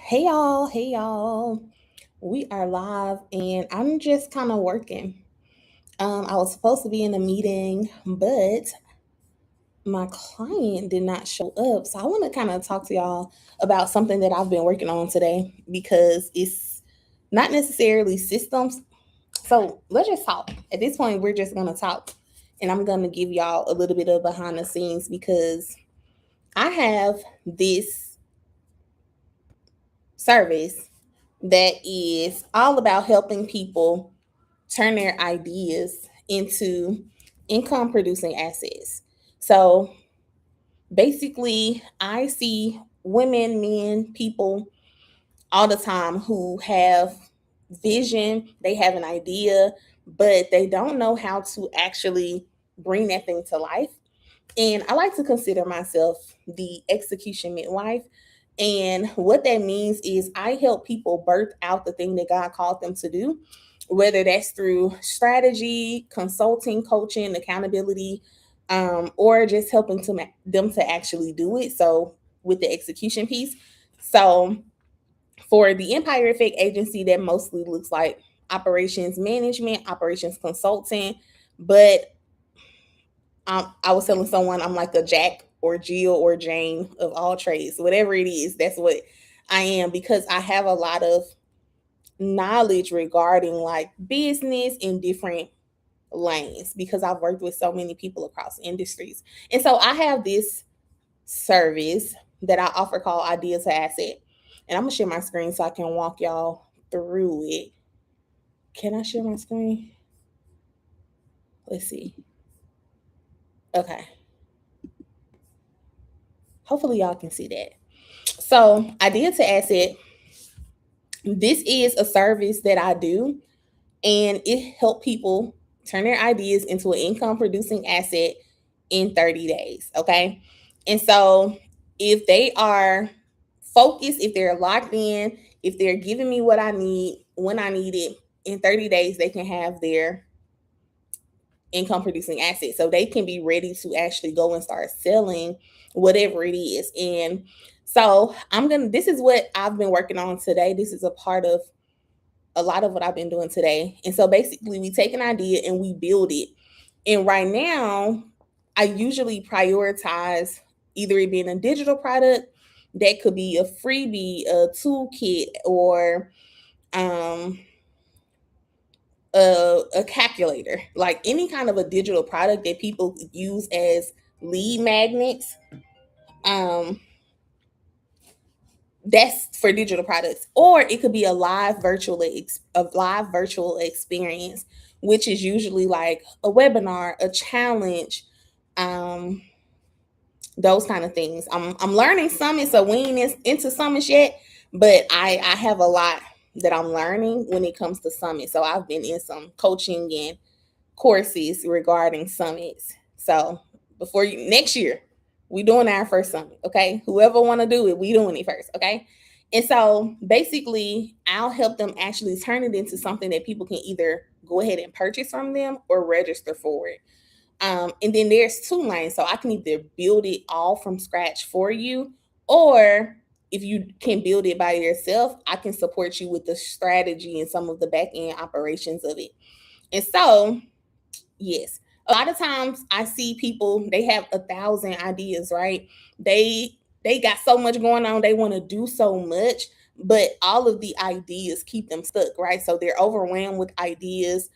Hey y'all. We are live and I'm just kind of working. I was supposed to be in a meeting, but my client did not show up. So I want to kind of talk to y'all about something that I've been working on today because it's not necessarily systems. So let's just talk. At this point, we're just going to talk. And I'm going to give y'all a little bit of behind the scenes because I have this service that is all about helping people turn their ideas into income producing assets. So basically, I see women, men, people all the time who have vision, they have an idea, but they don't know how to actually bring that thing to life. And I like to consider myself the execution midwife. And what that means is I help people birth out the thing that God called them to do, whether that's through strategy, consulting, coaching, accountability, or just helping them to actually do it. So, with the execution piece. So, for the Empire Effect Agency, that mostly looks like operations management, operations consulting, but I was telling someone I'm like a Jack or Jill or Jane of all trades, whatever it is. That's what I am because I have a lot of knowledge regarding like business in different lanes because I've worked with so many people across industries. And so I have this service that I offer called Idea to Asset. And I'm gonna share my screen so I can walk y'all through it. Can I share my screen? Let's see. Okay. Hopefully y'all can see that. So Idea to Asset, this is a service that I do, and it helps people turn their ideas into an income producing asset in 30 days. Okay. And so if they are focused, if they're locked in, if they're giving me what I need when I need it, in 30 days, they can have their income producing asset. So they can be ready to actually go and start selling whatever it is. And so this is what I've been working on today. This is a part of a lot of what I've been doing today. And so basically, we take an idea and we build it. And right now, I usually prioritize either it being a digital product that could be a freebie, a toolkit, or um, a calculator, like any kind of a digital product that people use as lead magnets. Um, that's for digital products, or it could be a live virtual experience, which is usually like a webinar, a challenge, um those kind of things. I'm learning summits, so we ain't into summits yet, but I have a lot that I'm learning when it comes to summits. So I've been in some coaching and courses regarding summits. So before you next year, we doing our first summit. Okay, whoever want to do it, we doing it first. Okay. And so basically, I'll help them actually turn it into something that people can either go ahead and purchase from them or register for it. And then there's two lanes. So I can either build it all from scratch for you, or if you can build it by yourself, I can support you with the strategy and some of the back end operations of it. And so, yes, a lot of times I see people, they have 1,000 ideas, right? They got so much going on, they want to do so much, but all of the ideas keep them stuck, right? So they're overwhelmed with ideas.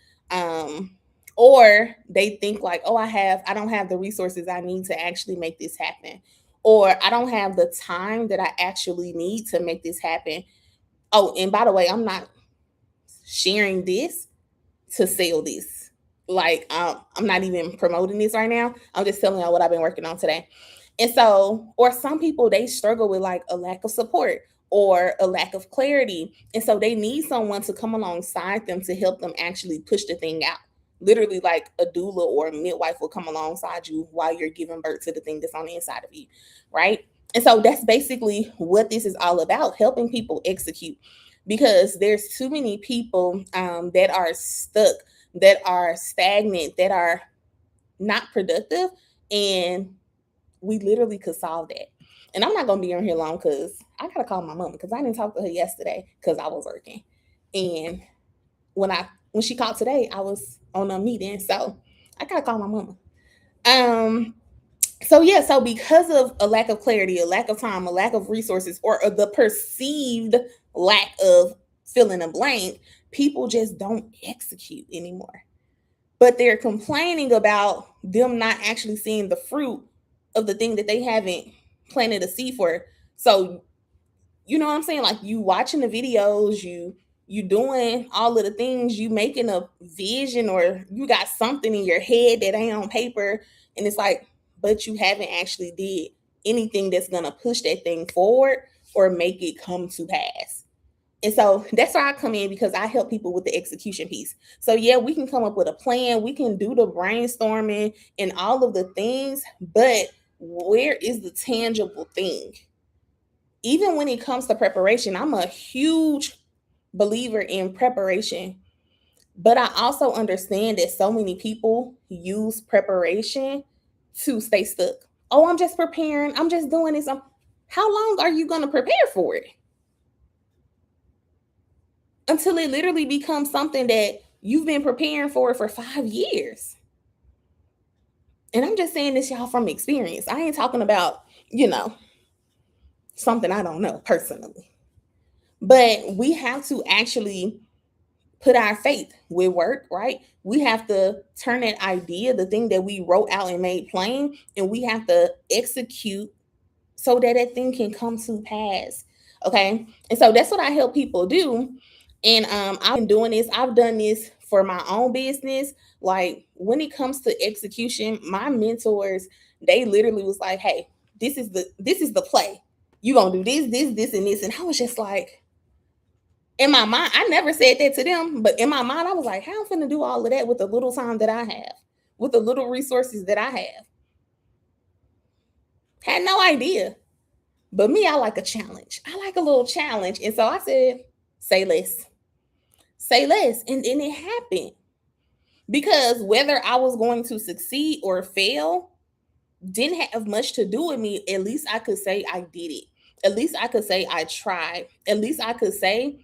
Or they think like, oh, I don't have the resources I need to actually make this happen. Or I don't have the time that I actually need to make this happen. Oh, and by the way, I'm not sharing this to sell this. Like, I'm not even promoting this right now. I'm just telling y'all what I've been working on today. And so, or some people, they struggle with like a lack of support or a lack of clarity. And so they need someone to come alongside them to help them actually push the thing out. Literally, like a doula or a midwife will come alongside you while you're giving birth to the thing that's on the inside of you. Right. And so that's basically what this is all about, helping people execute, because there's too many people that are stuck, that are stagnant, that are not productive, and we literally could solve that. And I'm not gonna be on here long because I gotta call my mom because I didn't talk to her yesterday because I was working. And when she called today, I was on a meeting. So I gotta call my mama. Um so yeah, so because of a lack of clarity, a lack of time, a lack of resources, or the perceived lack of fill in a blank, people just don't execute anymore. But they're complaining about them not actually seeing the fruit of the thing that they haven't planted a seed for. So you know what I'm saying? Like, you watching the videos, you doing all of the things, you making a vision, or you got something in your head that ain't on paper, and it's like, but you haven't actually did anything that's gonna push that thing forward or make it come to pass. And so that's where I come in, because I help people with the execution piece. So yeah, we can come up with a plan, we can do the brainstorming and all of the things, but where is the tangible thing? Even when it comes to preparation, I'm a huge believer in preparation. But I also understand that so many people use preparation to stay stuck. Oh, I'm just preparing. I'm just doing this. How long are you going to prepare for it? Until it literally becomes something that you've been preparing for 5 years. And I'm just saying this, y'all, from experience. I ain't talking about, something I don't know personally. But we have to actually put our faith with work, right? We have to turn that idea, the thing that we wrote out and made plain, and we have to execute so that that thing can come to pass. Okay. And so that's what I help people do. And I've been doing this, I've done this for my own business. Like, when it comes to execution, my mentors, they literally was like, hey, this is the play. You gonna do this, and this. And I was just like, in my mind, I never said that to them, but in my mind, I was like, how am I finna do all of that with the little time that I have, with the little resources that I have? Had no idea. But me, I like a challenge. I like a little challenge. And so I said, say less. Say less. And then it happened. Because whether I was going to succeed or fail didn't have much to do with me. At least I could say I did it. At least I could say I tried. At least I could say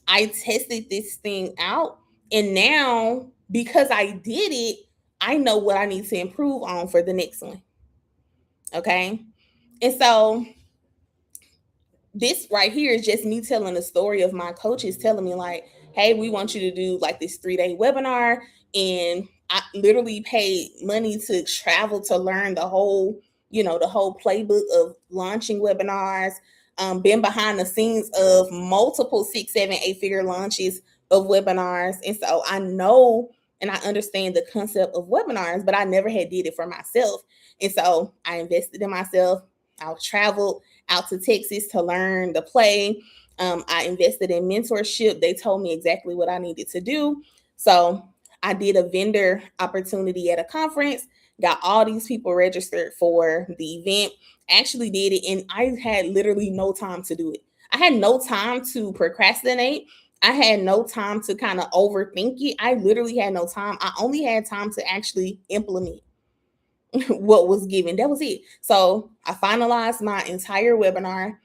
I tested this thing out. And now, because I did it, I know what I need to improve on for the next one. Okay. And so this right here is just me telling the story of my coaches telling me, like, hey, we want you to do like this 3-day webinar. And I literally paid money to travel to learn the whole playbook of launching webinars. Been behind the scenes of multiple 6, 7, 8-figure launches of webinars. And so I know and I understand the concept of webinars, but I never had did it for myself. And so I invested in myself. I traveled out to Texas to learn the play. I invested in mentorship. They told me exactly what I needed to do. So I did a vendor opportunity at a conference, got all these people registered for the event, actually did it, and I had literally no time to do it. I had no time to procrastinate. I had no time to kind of overthink it. I literally had no time. I only had time to actually implement what was given. That was it. So I finalized my entire webinar.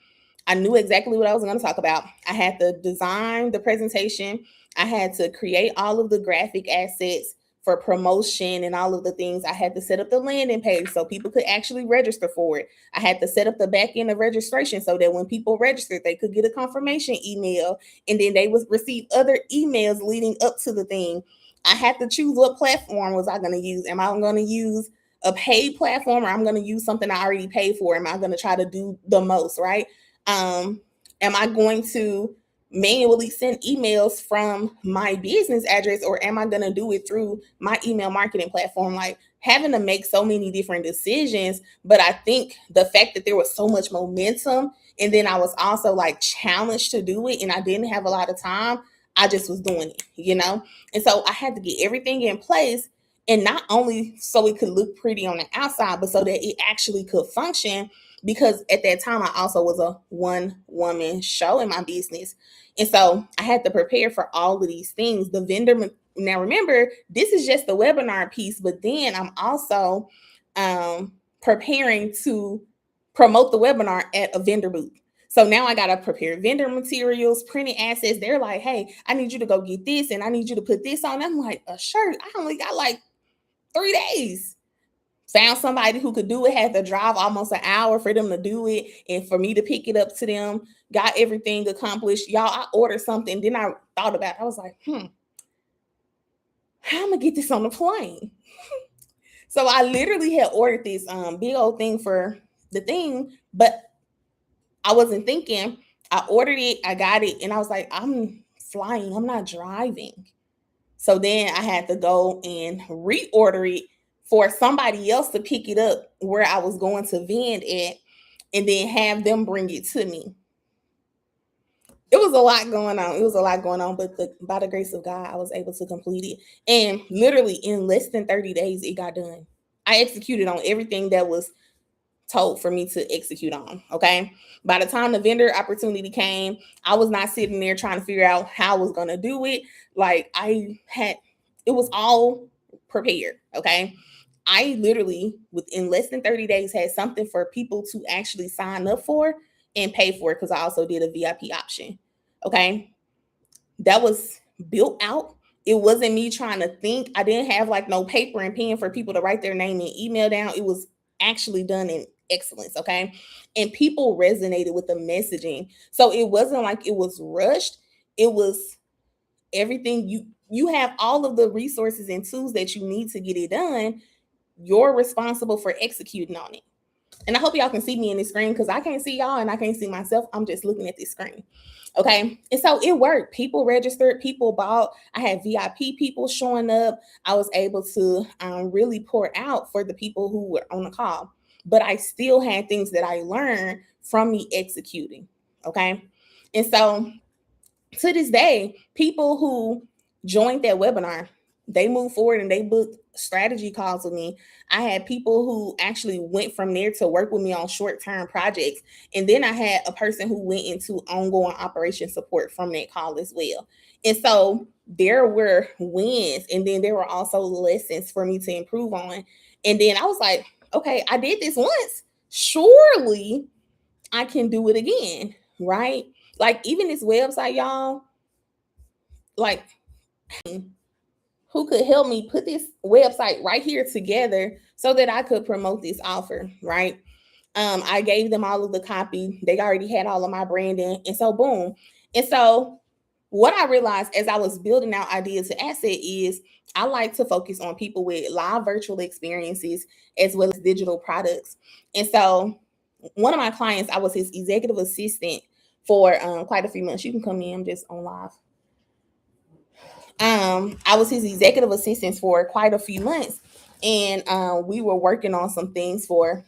I knew exactly what I was going to talk about. I had to design the presentation. I had to create all of the graphic assets for promotion and all of the things. I had to set up the landing page so people could actually register for it. I had to set up the back end of registration so that when people registered, they could get a confirmation email, and then they would receive other emails leading up to the thing. I had to choose what platform was I going to use. Am I going to use a paid platform, or I'm going to use something I already paid for? Am I going to try to do the most, right? Am I going to manually send emails from my business address, or am I going to do it through my email marketing platform? Like, having to make so many different decisions. But I think the fact that there was so much momentum, and then I was also like challenged to do it, and I didn't have a lot of time, I just was doing it. And so I had to get everything in place, and not only so it could look pretty on the outside, but so that it actually could function. Because at that time, I also was a one-woman show in my business. And so I had to prepare for all of these things. The vendor, now remember, this is just the webinar piece, but then I'm also preparing to promote the webinar at a vendor booth. So now I got to prepare vendor materials, printed assets. They're like, hey, I need you to go get this and I need you to put this on. I'm like, a shirt? I only got like 3 days. Found somebody who could do it, had to drive almost an hour for them to do it and for me to pick it up to them, got everything accomplished. Y'all, I ordered something. Then I thought about it. I was like, how am I going to get this on the plane? So I literally had ordered this big old thing for the thing, but I wasn't thinking. I ordered it, I got it, and I was like, I'm flying, I'm not driving. So then I had to go and reorder it for somebody else to pick it up where I was going to vend it and then have them bring it to me. It was a lot going on. It was a lot going on, but by the grace of God, I was able to complete it. And literally in less than 30 days, it got done. I executed on everything that was told for me to execute on. Okay. By the time the vendor opportunity came, I was not sitting there trying to figure out how I was going to do it. Like it was all prepared. Okay. I literally, within less than 30 days, had something for people to actually sign up for and pay for it, because I also did a VIP option. Okay. That was built out. It wasn't me trying to think. I didn't have like no paper and pen for people to write their name and email down. It was actually done in excellence. Okay. And people resonated with the messaging. So it wasn't like it was rushed. It was everything. You have all of the resources and tools that you need to get it done. You're responsible for executing on it. And I hope y'all can see me in this screen, because I can't see y'all and I can't see myself. I'm just looking at this screen. Okay. And so it worked. People registered, people bought. I had VIP people showing up. I was able to really pour out for the people who were on the call. But I still had things that I learned from me executing. Okay. And so to this day, people who joined that webinar, they moved forward and they booked strategy calls with me. I had people who actually went from there to work with me on short-term projects. And then I had a person who went into ongoing operation support from that call as well. And so there were wins, and then there were also lessons for me to improve on. And then I was like, okay, I did this once. Surely I can do it again, right? Like even this website, y'all, like who could help me put this website right here together so that I could promote this offer, right? I gave them all of the copy. They already had all of my branding. And so boom. And so what I realized as I was building out ideas to asset is I like to focus on people with live virtual experiences as well as digital products. And so one of my clients, I was his executive assistant for quite a few months. You can come in, I'm just on live. I was his executive assistant for quite a few months, and we were working on some things for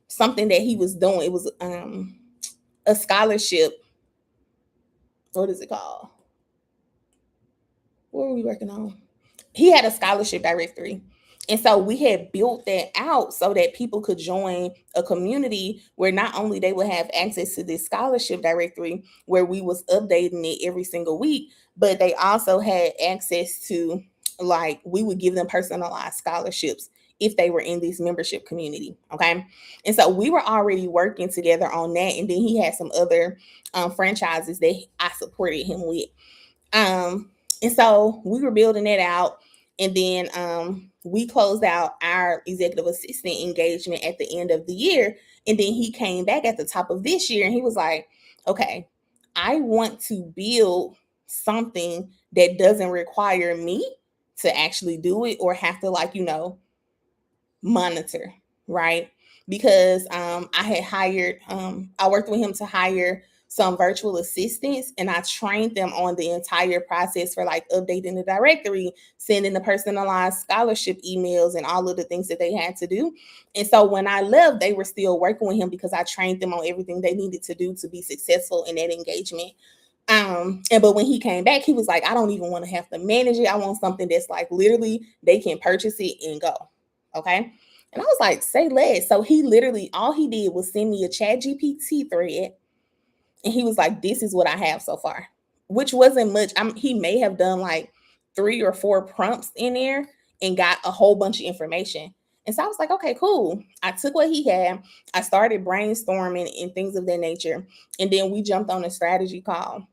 something that he was doing. It was a scholarship. What is it called? What were we working on? He had a scholarship directory. And so we had built that out so that people could join a community where not only they would have access to this scholarship directory where we was updating it every single week, but they also had access to, like, we would give them personalized scholarships if they were in this membership community. Okay. And so we were already working together on that. And then he had some other franchises that I supported him with. And so we were building that out. And then we closed out our executive assistant engagement at the end of the year. And then he came back at the top of this year and he was like, okay, I want to build something that doesn't require me to actually do it or have to, like, monitor, right? Because I had hired, I worked with him to hire some virtual assistants, and I trained them on the entire process for like updating the directory, sending the personalized scholarship emails, and all of the things that they had to do. And so when I left, they were still working with him because I trained them on everything they needed to do to be successful in that engagement. But when he came back, he was like, I don't even want to have to manage it. I want something that's like literally they can purchase it and go. Okay. And I was like, say less. So he literally, all he did was send me a ChatGPT thread. And he was like, this is what I have so far, which wasn't much. He may have done like 3 or 4 prompts in there and got a whole bunch of information. And so I was like, okay, cool. I took what he had, I started brainstorming and things of that nature. And then we jumped on a strategy call.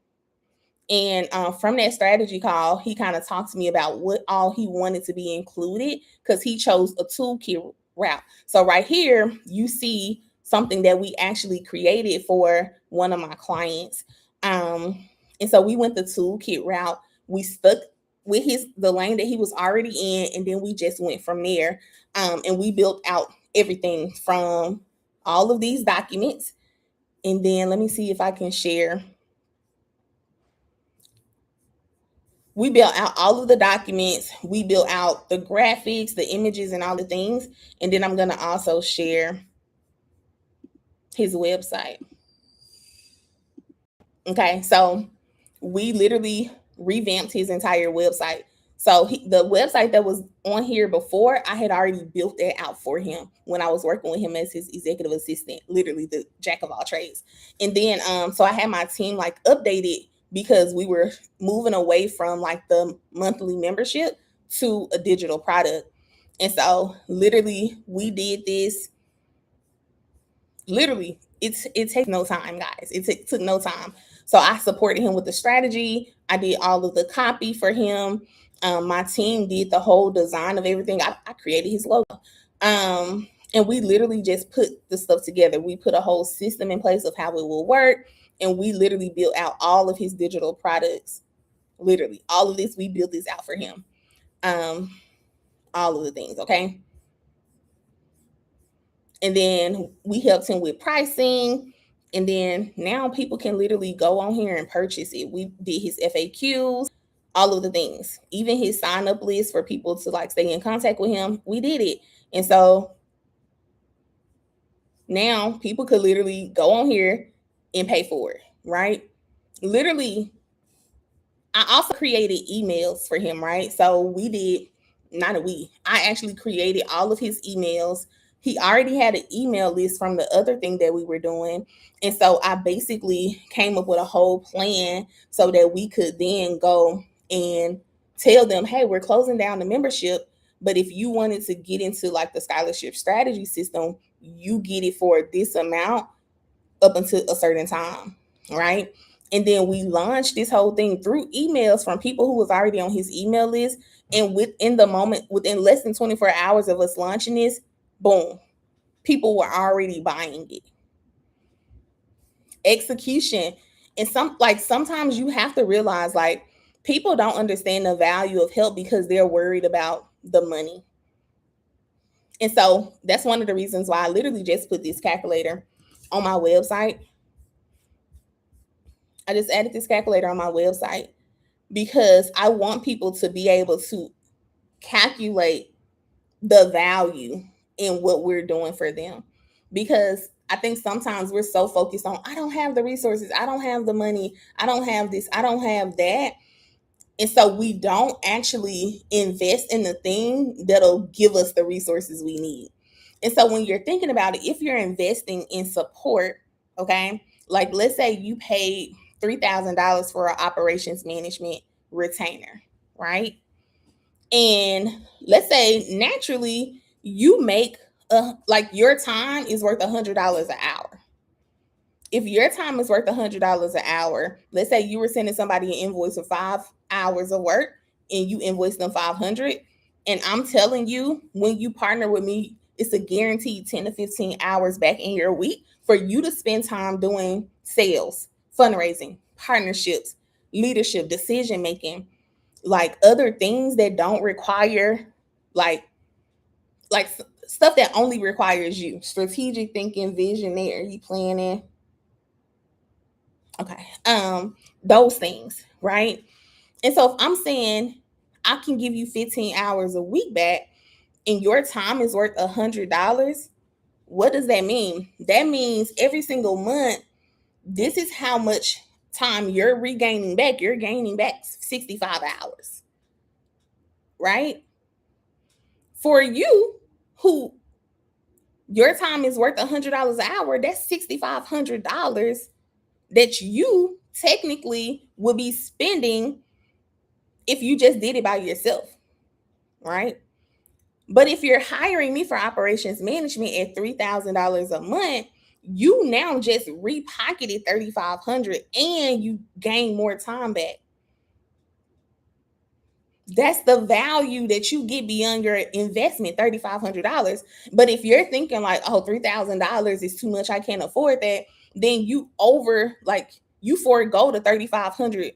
And from that strategy call, he kind of talked to me about what all he wanted to be included because he chose a toolkit route. So right here, you see something that we actually created for one of my clients. And so we went the toolkit route. We stuck with the lane that he was already in, and then we just went from there. And we built out everything from all of these documents. And then let me see if I can share. We built out all of the documents. We built out the graphics, the images, and all the things. And then I'm going to also share his website. Okay, so we literally revamped his entire website. So the website that was on here before, I had already built that out for him when I was working with him as his executive assistant, literally the jack of all trades. And then so I had my team like updated because we were moving away from like the monthly membership to a digital product. And so literally we did this. Literally, it takes no time, guys. It took no time. So I supported him with the strategy. I did all of the copy for him. My team did the whole design of everything. I created his logo. And we literally just put the stuff together. We put a whole system in place of how it will work. And we literally built out all of his digital products. Literally, all of this, we built this out for him. All of the things, okay? And then we helped him with pricing. And then now people can literally go on here and purchase it. We did his FAQs, all of the things, even his sign up list for people to like stay in contact with him. We did it. And so now people could literally go on here and pay for it, right? Literally, I also created emails for him, right? So we did, not a we, I actually created all of his emails. He already had an email list from the other thing that we were doing. And so I basically came up with a whole plan so that we could then go and tell them, hey, we're closing down the membership. But if you wanted to get into like the scholarship strategy system, you get it for this amount up until a certain time, right? And then we launched this whole thing through emails from people who was already on his email list. And within the moment, within less than 24 hours of us launching this, boom, people were already buying it. Execution. And sometimes you have to realize like people don't understand the value of help because they're worried about the money. And so that's one of the reasons why I literally just put this calculator on my website. I just added this calculator on my website because I want people to be able to calculate the value in what we're doing for them. Because I think sometimes we're so focused on, I don't have the resources, I don't have the money, I don't have this, I don't have that. And so we don't actually invest in the thing that'll give us the resources we need. And so when you're thinking about it, if you're investing in support, okay, like let's say you paid $3,000 for an operations management retainer, right? And let's say naturally you make like your time is worth $100 an hour. If your time is worth $100 an hour, let's say you were sending somebody an invoice for 5 hours of work and you invoice them 500. And I'm telling you, when you partner with me, it's a guaranteed 10 to 15 hours back in your week for you to spend time doing sales, fundraising, partnerships, leadership, decision making, like other things that don't require like stuff that only requires you, strategic thinking, visionary planning. Okay. Those things, right? And so if I'm saying I can give you 15 hours a week back and your time is worth $100, what does that mean? That means every single month, this is how much time you're regaining back. You're gaining back 65 hours, right? For you, who your time is worth $100 an hour, that's $6,500 that you technically would be spending if you just did it by yourself, right? But if you're hiring me for operations management at $3,000 a month, you now just repocketed 3,500 and you gain more time back. That's the value that you get beyond your investment, $3,500. But if you're thinking like, oh, $3,000 is too much, I can't afford that, then you forego the 3,500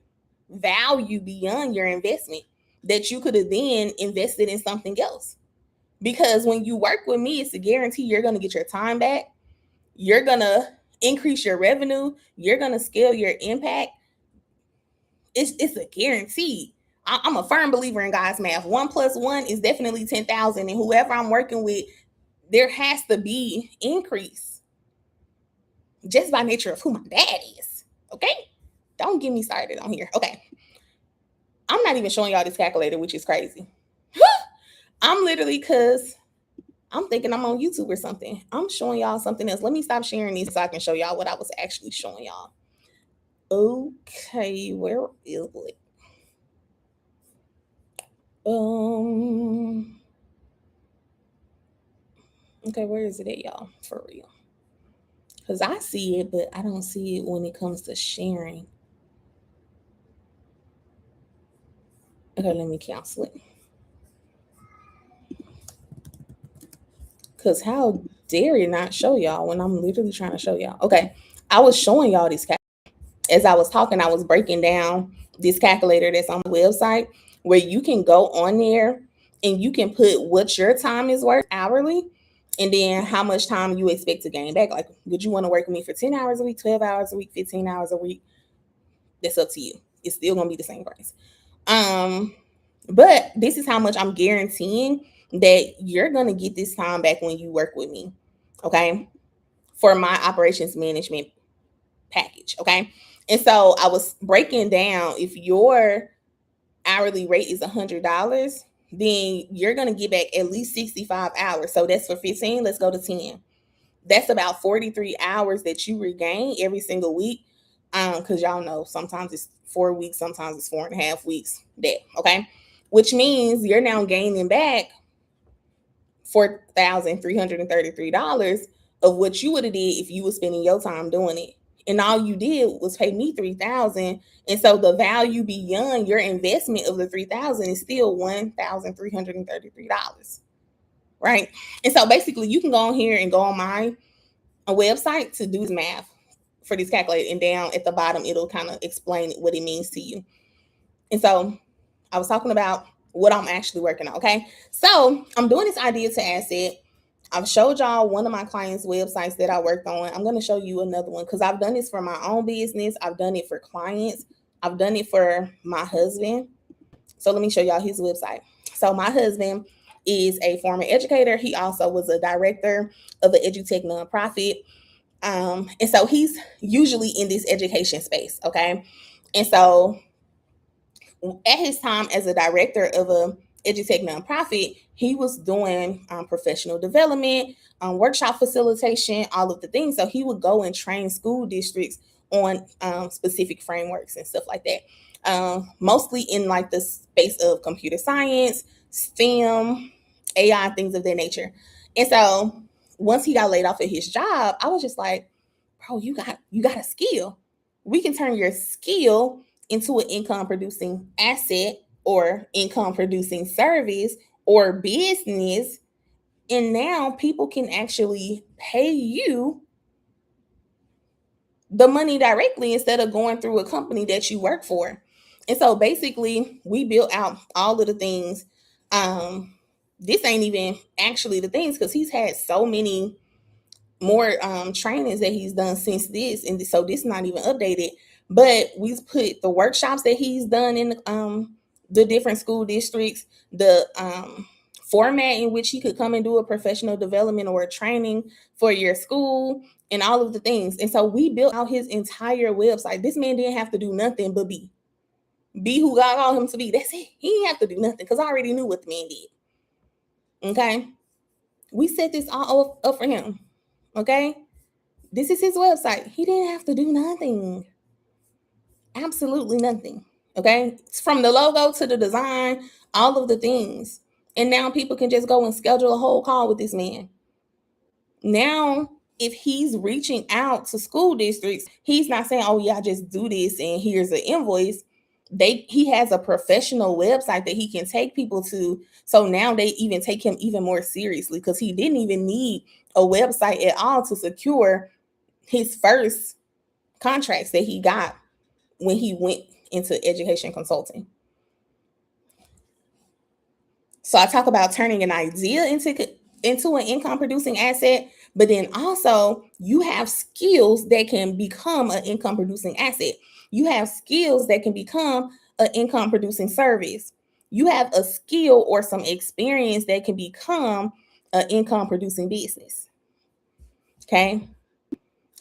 value beyond your investment that you could have then invested in something else. Because when you work with me, it's a guarantee you're going to get your time back. You're going to increase your revenue. You're going to scale your impact. It's a guarantee. I'm a firm believer in God's math. 1+1 is definitely 10,000. And whoever I'm working with, there has to be increase just by nature of who my dad is. Okay? Don't get me started on here. Okay. I'm not even showing y'all this calculator, which is crazy. I'm literally, because I'm thinking I'm on YouTube or something. I'm showing y'all something else. Let me stop sharing these so I can show y'all what I was actually showing y'all. Okay, where is it? Okay, where is it at, y'all? For real. Because I see it, but I don't see it when it comes to sharing. Okay, let me cancel it. Because how dare you not show y'all when I'm literally trying to show y'all? Okay, I was showing y'all this as I was talking, I was breaking down this calculator that's on the website where you can go on there and you can put what your time is worth hourly and then how much time you expect to gain back. Like, would you want to work with me for 10 hours a week, 12 hours a week, 15 hours a week? That's up to you. It's still going to be the same price. But this is how much I'm guaranteeing that you're going to get this time back when you work with me. Okay. For my operations management package. Okay. And so I was breaking down, if your hourly rate is $100, then you're going to get back at least 65 hours. So that's for 15. Let's go to 10. That's about 43 hours that you regain every single week. Because y'all know sometimes it's 4 weeks, sometimes it's 4.5 weeks. That okay, which means you're now gaining back $4,333 of what you would have did if you were spending your time doing it. And all you did was pay me $3,000. And so the value beyond your investment of the $3,000 is still $1,333. Right. And so basically you can go on here and go on my website to do math for this calculator. And down at the bottom, it'll kind of explain what it means to you. And so I was talking about what I'm actually working on. Okay. So I'm doing this idea to asset. I've showed y'all one of my clients' websites that I worked on. I'm going to show you another one because I've done this for my own business. I've done it for clients. I've done it for my husband. So let me show y'all his website. So my husband is a former educator. He also was a director of an edutech nonprofit. And so he's usually in this education space. Okay. And so at his time as a director of a edutech nonprofit, he was doing professional development, workshop facilitation, all of the things. So he would go and train school districts on specific frameworks and stuff like that. Mostly in like the space of computer science, STEM, AI, things of that nature. And so once he got laid off at his job, I was just like, bro, you got a skill. We can turn your skill into an income producing asset or income producing service or business. And now people can actually pay you the money directly instead of going through a company that you work for. And so basically, we built out all of the things. This ain't even actually the things because he's had so many more trainings that he's done since this, and so this is not even updated. But we've put the workshops that he's done in the different school districts, the format in which he could come and do a professional development or a training for your school, and all of the things. And so we built out his entire website. This man didn't have to do nothing but be who God called him to be. That's it. He didn't have to do nothing because I already knew what the man did. Okay, we set this all up for him. Okay, this is his website. He didn't have to do nothing. Absolutely nothing. Okay, it's from the logo to the design, all of the things. And now people can just go and schedule a whole call with this man. Now, if he's reaching out to school districts, he's not saying, "Oh yeah, just do this and here's an invoice." He has a professional website that he can take people to. So now they even take him even more seriously, because he didn't even need a website at all to secure his first contracts that he got when he went into education consulting. So I talk about turning an idea into an income producing asset, but then also you have skills that can become an income producing asset. You have skills that can become an income producing service. You have a skill or some experience that can become an income producing business. Okay.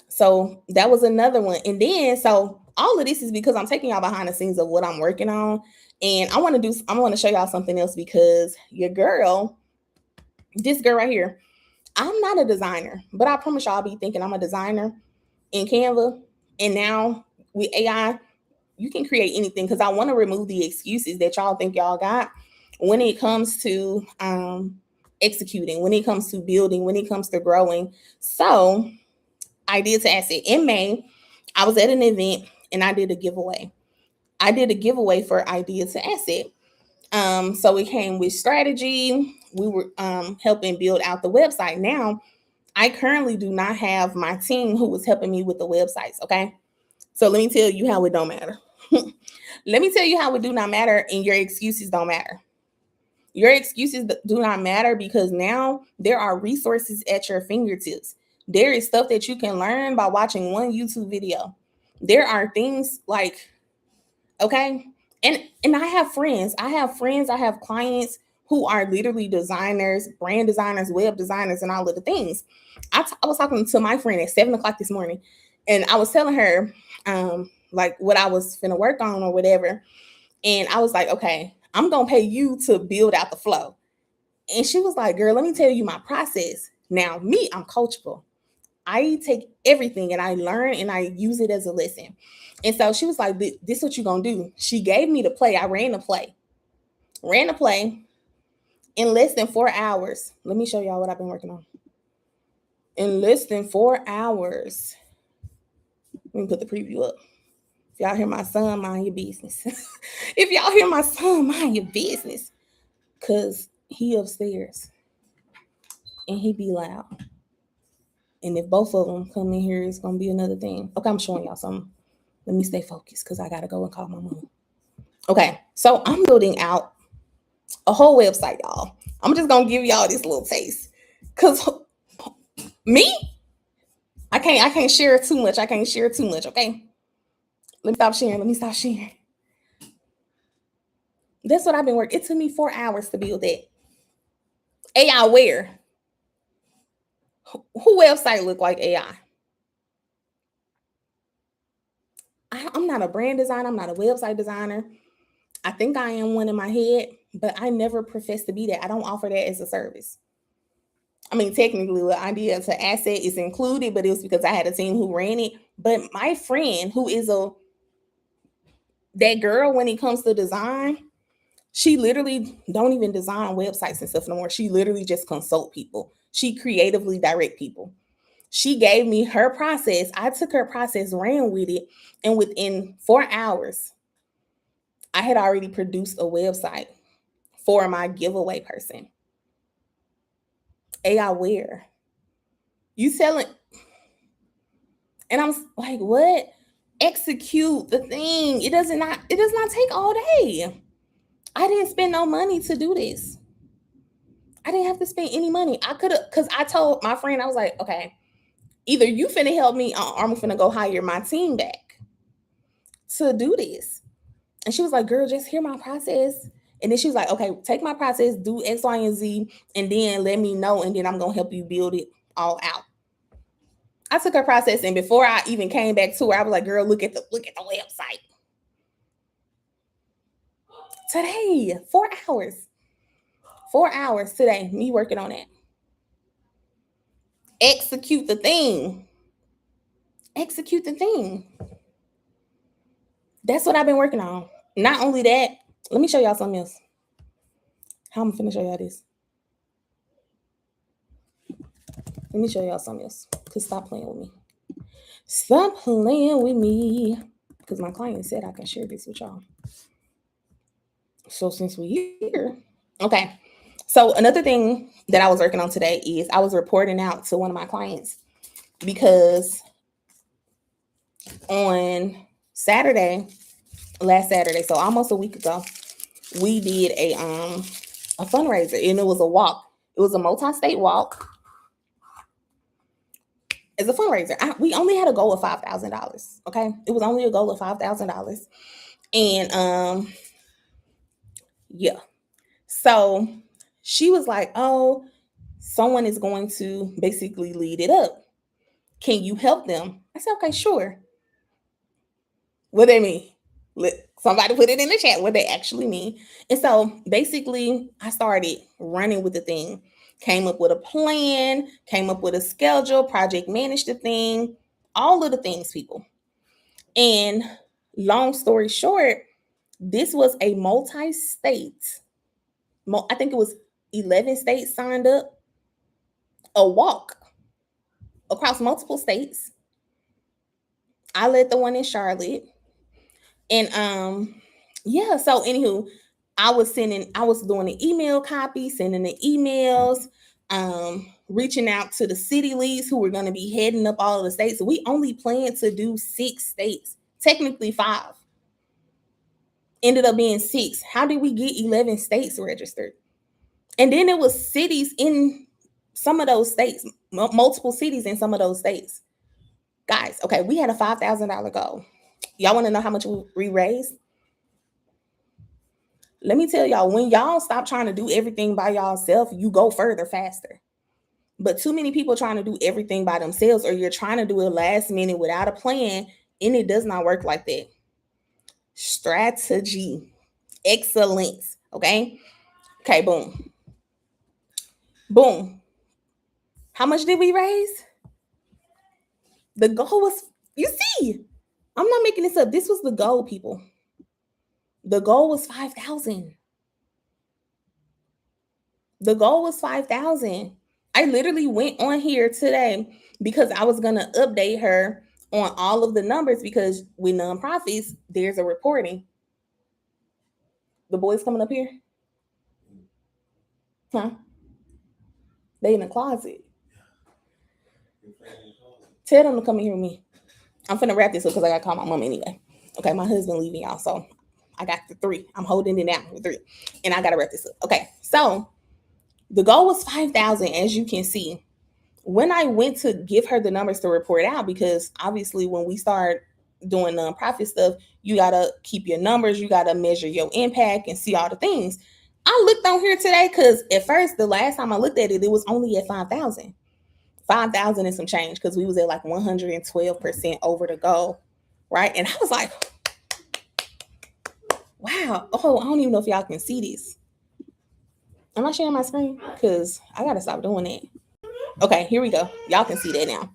So that was another one. And then, so all of this is because I'm taking y'all behind the scenes of what I'm working on. And I want to show y'all something else, because your girl, this girl right here, I'm not a designer, but I promise y'all, I'll be thinking I'm a designer in Canva. And now with AI, you can create anything, because I want to remove the excuses that y'all think y'all got when it comes to executing, when it comes to building, when it comes to growing. So idea to asset. In May, I was at an event and I did a giveaway. I did a giveaway for idea to asset. So it came with strategy. We were helping build out the website. Now, I currently do not have my team who was helping me with the websites. Okay. So let me tell you how it don't matter. Let me tell you how it do not matter, and your excuses don't matter. Your excuses do not matter, because now there are resources at your fingertips. There is stuff that you can learn by watching one YouTube video. There are things like, okay, and I have friends. I have clients who are literally designers, brand designers, web designers, and all of the things. I was talking to my friend at 7 o'clock this morning, and I was telling her like what I was finna work on or whatever. And I was like, okay, I'm gonna pay you to build out the flow. And she was like, girl, let me tell you my process. Now, me, I'm coachable. I take everything and I learn and I use it as a lesson. And so she was like, this is what you're going to do. She gave me the play. I ran the play in less than 4 hours. Let me show y'all what I've been working on. In less than 4 hours. Let me put the preview up. If y'all hear my son, mind your business. If y'all hear my son, mind your business. Because he upstairs and he be loud. And if both of them come in here, it's going to be another thing. Okay, I'm showing y'all something. Let me stay focused because I got to go and call my mom. Okay, so I'm building out a whole website, y'all. I'm just going to give y'all this little taste. Because me, I can't share too much. Okay? Let me stop sharing. That's what I've been working. It took me 4 hours to build that. AI where? Who website look like AI? I'm not a brand designer. I'm not a website designer. I think I am one in my head, but I never profess to be that. I don't offer that as a service. I mean, technically, the idea to asset is included, but it was because I had a team who ran it. But my friend, who is that girl when it comes to design, she literally don't even design websites and stuff no more. She literally just consult people. She creatively direct people. She gave me her process. I took her process, ran with it, and within 4 hours, I had already produced a website for my giveaway person. AI where? You selling? And I'm like, what? Execute the thing. It does not take all day. I didn't spend no money to do this. I didn't have to spend any money. I could have, because I told my friend, I was like, okay, either you finna help me or I'm finna go hire my team back to do this. And she was like, girl, just hear my process. And then she was like, okay, take my process, do X, Y, and Z, and then let me know, and then I'm gonna help you build it all out. I took her process, and before I even came back to her, I was like, girl, look at the website. Today, 4 hours. 4 hours today, me working on that. Execute the thing. Execute the thing. That's what I've been working on. Not only that, let me show y'all something else. How I'm finna show y'all this? Let me show y'all something else. Cause stop playing with me. Stop playing with me. Because my client said I can share this with y'all. So since we're here, okay. So another thing that I was working on today is I was reporting out to one of my clients because on last Saturday, so almost a week ago, we did a fundraiser and it was a walk. It was a multi-state walk. As a fundraiser, we only had a goal of $5,000. Okay, it was only a goal of $5,000, and yeah. So she was like, "Oh, someone is going to basically lead it up. Can you help them?" I said, "Okay, sure." What they mean? Somebody put it in the chat what they actually mean. And so basically, I started running with the thing, came up with a plan, came up with a schedule, project managed the thing, all of the things, people. And long story short, this was a multi-state, I think it was 11 states signed up, a walk across multiple states. I led the one in Charlotte. And yeah, so anywho, I was doing the email copy, sending the emails, reaching out to the city leads who were going to be heading up all of the states. We only planned to do 6 states, technically 5. Ended up being 6. How did we get 11 states registered? And then it was cities in some of those states, multiple cities in some of those states. Guys, okay, we had a $5,000 goal. Y'all want to know how much we raised? Let me tell y'all, when y'all stop trying to do everything by y'allself, you go further faster. But too many people trying to do everything by themselves, or you're trying to do it last minute without a plan, and it does not work like that. Strategy, excellence, okay? Okay, boom. Boom. How much did we raise? The goal was, you see, I'm not making this up. This was the goal, people. The goal was 5,000. The goal was 5,000. I literally went on here today because I was going to update her on all of the numbers, because with nonprofits, there's a reporting. The boys coming up here? Huh? They in the closet. Tell them to come in here with me. I'm finna wrap this up because I got to call my mom anyway. Okay, my husband leaving y'all, so I got the 3. I'm holding it down with 3. And I got to wrap this up. Okay, so the goal was 5,000, as you can see. When I went to give her the numbers to report out, because obviously when we start doing nonprofit stuff, you got to keep your numbers, you got to measure your impact and see all the things. I looked on here today because at first, the last time I looked at it, it was only at 5,000. 5,000 and some change, because we was at like 112% over the goal, right? And I was like, wow. Oh, I don't even know if y'all can see this. Am I sharing my screen? Because I got to stop doing that. Okay, here we go. Y'all can see that now.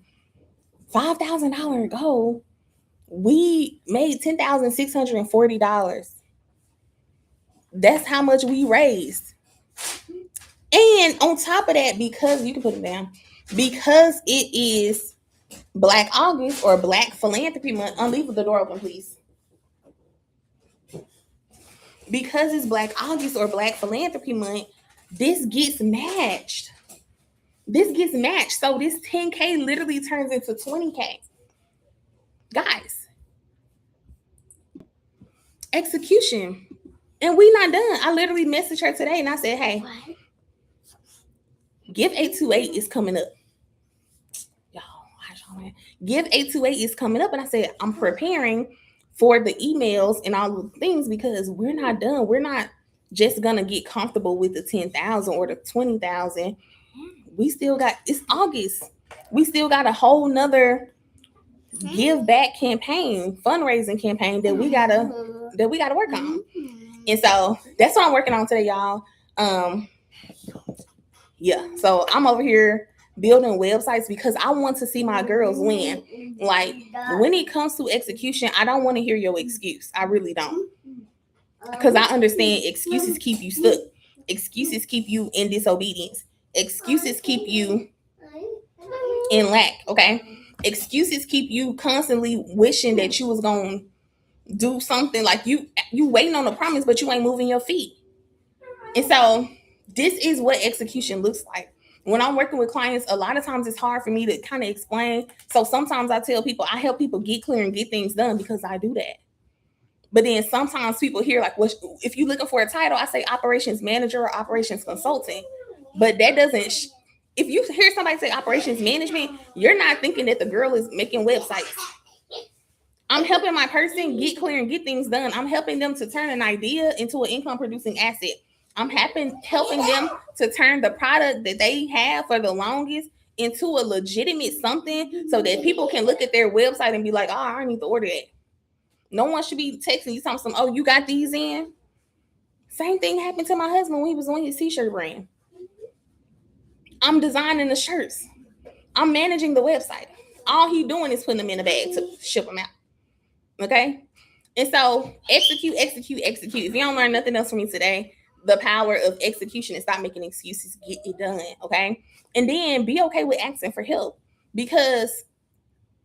$5,000 goal. We made $10,640. That's how much we raised. And on top of that, because you can put it down, because it is Black August or Black Philanthropy Month. Leave the door open, please. Because it's Black August or Black Philanthropy Month, this gets matched. So this 10K literally turns into 20K. Guys, execution. And we not done. I literally messaged her today and I said, hey, Give 828 is coming up. Give 828 is coming up. And I said, I'm preparing for the emails and all the things, because we're not done. We're not just going to get comfortable with the 10,000 or the 20,000. We still got, it's August. We still got a whole nother give back campaign, fundraising campaign that we gotta work on. And so that's what I'm working on today, y'all. Yeah, so I'm over here building websites because I want to see my girls win. Like, when it comes to execution, I don't want to hear your excuse. I really don't. Because I understand excuses keep you stuck. Excuses keep you in disobedience. Excuses keep you in lack, okay? Excuses keep you constantly wishing that you was going to do something, like you waiting on a promise, but you ain't moving your feet. And so this is what execution looks like. When I'm working with clients, a lot of times it's hard for me to kind of explain. So sometimes I tell people, I help people get clear and get things done because I do that. But then sometimes people hear like, well, if you're looking for a title, I say operations manager or operations consultant. But that doesn't, if you hear somebody say operations management, you're not thinking that the girl is making websites. I'm helping my person get clear and get things done. I'm helping them to turn an idea into an income producing asset. I'm helping them to turn the product that they have for the longest into a legitimate something so that people can look at their website and be like, oh, I need to order that. No one should be texting you something, oh, you got these in? Same thing happened to my husband when he was on his t-shirt brand. I'm designing the shirts. I'm managing the website. All he doing is putting them in a bag to ship them out. Okay? And so execute. If you don't learn nothing else from me today, the power of execution and stop making excuses, get it done. Okay? And then be okay with asking for help, because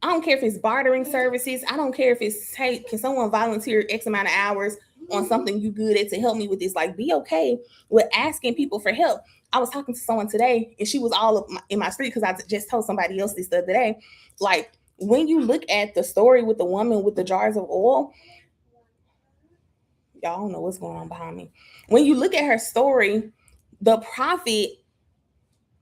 I don't care if it's bartering services. I don't care if it's, hey, can someone volunteer X amount of hours on something you good at to help me with this? Like, be okay with asking people for help. I was talking to someone today and she was all in my street because I just told somebody else this the other day. Like, when you look at the story with the woman with the jars of oil, y'all don't know what's going on behind me. When you look at her story, the prophet,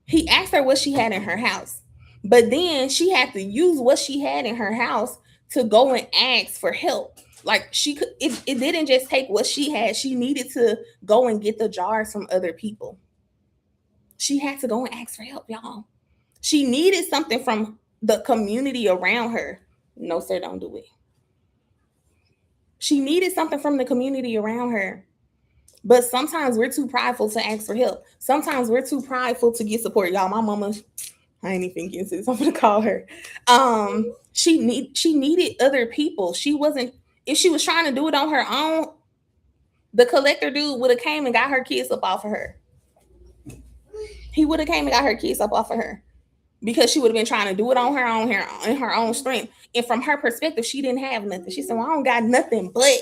he asked her what she had in her house. But then she had to use what she had in her house to go and ask for help. Like, she could, it didn't just take what she had. She needed to go and get the jars from other people. She had to go and ask for help, y'all. She needed something from the community around her. No, sir, don't do it. She needed something from the community around her. But sometimes we're too prideful to ask for help. Sometimes we're too prideful to get support. Y'all, my mama, I ain't even getting this. I'm gonna call her. She needed other people. She wasn't, if she was trying to do it on her own, the collector dude would have came and got her kids up off of her. He would have came and got her kids up off of her, because she would have been trying to do it on her own, in her own strength. And from her perspective, she didn't have nothing. She said, well, I don't got nothing but.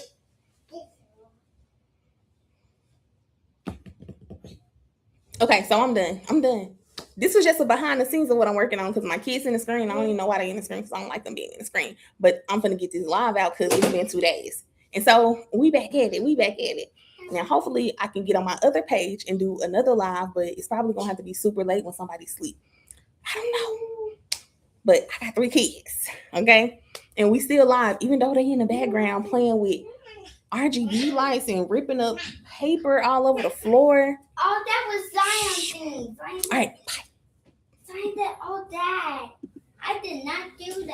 Okay, so I'm done. This was just a behind the scenes of what I'm working on, because my kids in the screen. I don't even know why they in the screen, because I don't like them being in the screen. But I'm gonna get this live out because it's been 2 days. And so we back at it. Now, hopefully I can get on my other page and do another live, but it's probably gonna have to be super late when somebody's asleep. I don't know. But I got 3 kids, okay? And we still live, even though they in the background playing with RGB lights and ripping up paper all over the floor. Oh, that was Zion thing. All right, bye. Zion did all that. I did not do that.